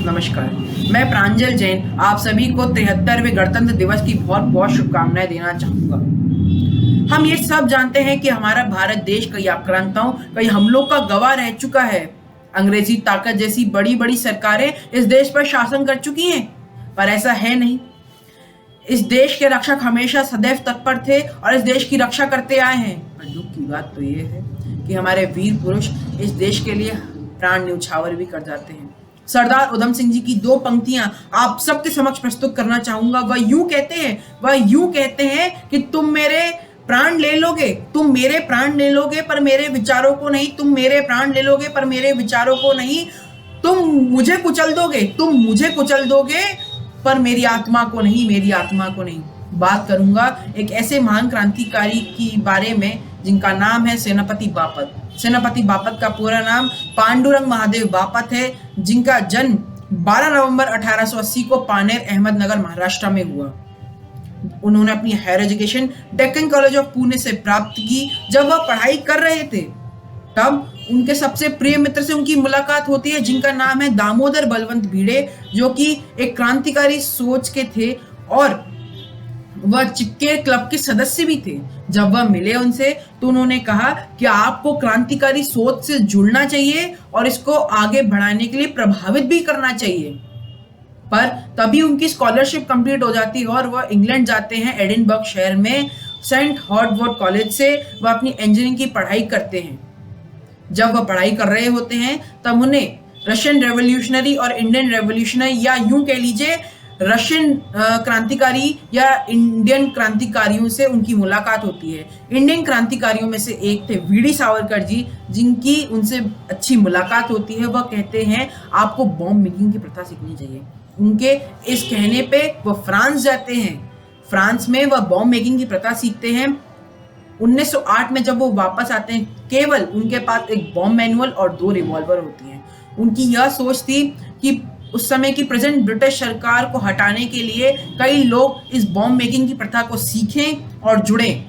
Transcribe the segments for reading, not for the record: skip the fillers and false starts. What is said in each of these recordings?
नमस्कार, मैं प्रांजल जैन आप सभी को 73वें गणतंत्र दिवस की बहुत बहुत शुभकामनाएं देना चाहूंगा। हम ये सब जानते हैं कि हमारा भारत देश कई आक्रांताओं, कई हमलों का गवाह रह चुका है। अंग्रेजी ताकत जैसी बड़ी बड़ी सरकारें इस देश पर शासन कर चुकी हैं, पर ऐसा है नहीं। इस देश के रक्षक हमेशा सदैव तत्पर थे और इस देश की रक्षा करते आए हैं। पर दुख की बात तो ये है कि हमारे वीर पुरुष इस देश के लिए प्राण न्यौछावर भी कर जाते हैं। सरदार उधम सिंह जी की दो पंक्तियां आप सबके समक्ष प्रस्तुत करना चाहूंगा। वह यूं कहते हैं कि तुम मेरे प्राण ले लोगे, तुम मेरे प्राण ले लोगे पर मेरे विचारों को नहीं, तुम मेरे प्राण ले लोगे पर मेरे विचारों को नहीं, तुम मुझे कुचल दोगे पर मेरी आत्मा को नहीं, मेरी आत्मा को नहीं। बात करूंगा एक ऐसे महान क्रांतिकारी की बारे में जिनका नाम है सेनापति बापत। सेनापति बापत का पूरा नाम पांडुरंग महादेव बापत है, जिनका जन्म 12 नवंबर 1880 को पानेर अहमदनगर महाराष्ट्र में हुआ। उन्होंने अपनी higher education Deccan college of Pune से प्राप्त की। जब वह पढ़ाई कर रहे थे तब उनके सबसे प्रिय मित्र से उनकी मुलाकात होती है, जिनका नाम है दामोदर बलवंत भिड़े, जो कि एक क्रांतिकारी सोच के थे और वह चिक्के क्लब के सदस्य भी थे। जब वह मिले उनसे तो उन्होंने कहा कि आपको क्रांतिकारी सोच से जुड़ना चाहिए और इसको आगे बढ़ाने के लिए प्रभावित भी करना चाहिए। पर तभी उनकी स्कॉलरशिप कंप्लीट हो जाती है और वह इंग्लैंड जाते हैं। एडिनबर्ग शहर में सेंट हॉटवुड कॉलेज से वह अपनी इंजीनियरिंग की पढ़ाई करते हैं। जब वह पढ़ाई कर रहे होते हैं तब उन्हें रशियन रेवोल्यूशनरी और इंडियन रेवोल्यूशनरी, या यूं कह लीजिए रशियन क्रांतिकारी या इंडियन क्रांतिकारियों से उनकी मुलाकात होती है। इंडियन क्रांतिकारियों में से एक थे वीडी सावरकर जी, जिनकी उनसे अच्छी मुलाकात होती है। वह कहते हैं आपको बॉम्ब मेकिंग की प्रथा सीखनी चाहिए। उनके इस कहने पे वह फ्रांस जाते हैं। फ्रांस में वह बॉम्ब मेकिंग की प्रथा सीखते हैं। 1908 में जब वो वापस आते हैं, केवल उनके पास एक बॉम्ब मैनुअल और 2 रिवॉल्वर होती हैं। उनकी यह सोच थी कि उस समय की प्रेजेंट ब्रिटिश सरकार को हटाने के लिए कई लोग इस बॉम्ब मेकिंग की प्रथा को सीखें और जुड़ें,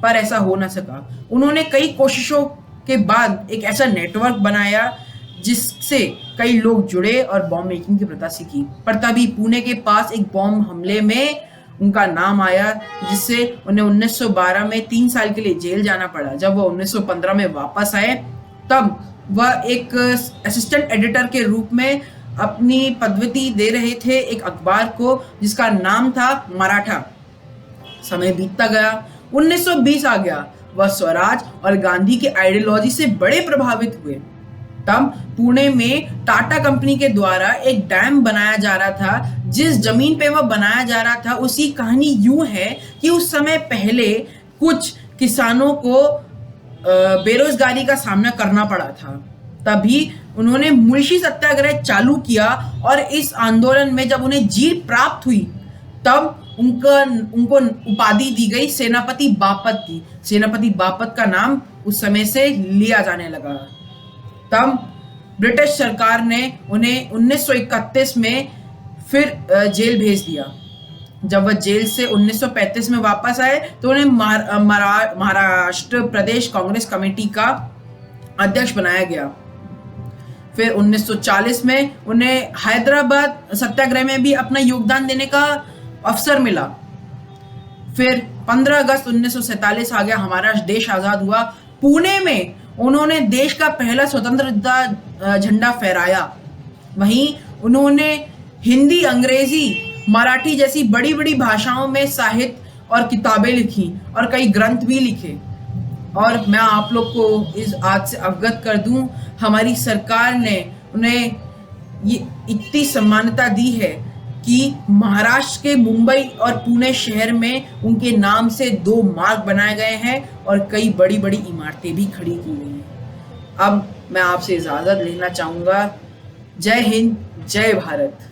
पर ऐसा हो ना सका। उन्होंने कई कोशिशों के बाद एक ऐसा नेटवर्क बनाया जिससे कई लोग जुड़े और बॉम्ब मेकिंग की प्रथा सीखी। पर तभी पुणे के पास एक बॉम्ब हमले में उनका नाम आया, जिससे उन्हें 1912 में 3 साल के लिए जेल जाना पड़ा। जब वह 1915 में वापस आए तब वह एक असिस्टेंट एडिटर के रूप में अपनी पदवी दे रहे थे एक अखबार को, जिसका नाम था मराठा। समय बीतता गया, 1920 आ गया। वह स्वराज और गांधी के आइडियोलॉजी से बड़े प्रभावित हुए। तब पुणे में टाटा कंपनी के द्वारा एक डैम बनाया जा रहा था। जिस जमीन पे वह बनाया जा रहा था उसकी कहानी यूं है कि उस समय पहले कुछ किसानों को बेरोजगारी का सामना करना पड़ा था। तभी उन्होंने मुंशी सत्याग्रह चालू किया और इस आंदोलन में जब उन्हें जीत प्राप्त हुई तब उनको उपाधि दी गई सेनापति बापत की। सेनापति बापत का नाम उस समय से लिया जाने लगा। तब ब्रिटिश सरकार ने उन्हें 1931 में फिर जेल भेज दिया। जब वह जेल से 1935 में वापस आए तो उन्हें महाराष्ट्र प्रदेश कांग्रेस कमेटी का अध्यक्ष बनाया गया। फिर 1940 में उन्हें हैदराबाद सत्याग्रह में भी अपना योगदान देने का अवसर मिला। फिर 15 अगस्त 1947 आ गया, हमारा देश आजाद हुआ। पुणे में उन्होंने देश का पहला स्वतंत्रता झंडा फहराया। वहीं उन्होंने हिंदी, अंग्रेजी, मराठी जैसी बड़ी बड़ी भाषाओं में साहित्य और किताबें लिखी और कई ग्रंथ भी लिखे। और मैं आप लोग को इस आज से अवगत कर दूं, हमारी सरकार ने उन्हें ये इतनी सम्मानता दी है कि महाराष्ट्र के मुंबई और पुणे शहर में उनके नाम से 2 मार्ग बनाए गए हैं और कई बड़ी बड़ी इमारतें भी खड़ी की गई हैं। अब मैं आपसे इजाज़त लेना चाहूँगा। जय हिंद, जय भारत।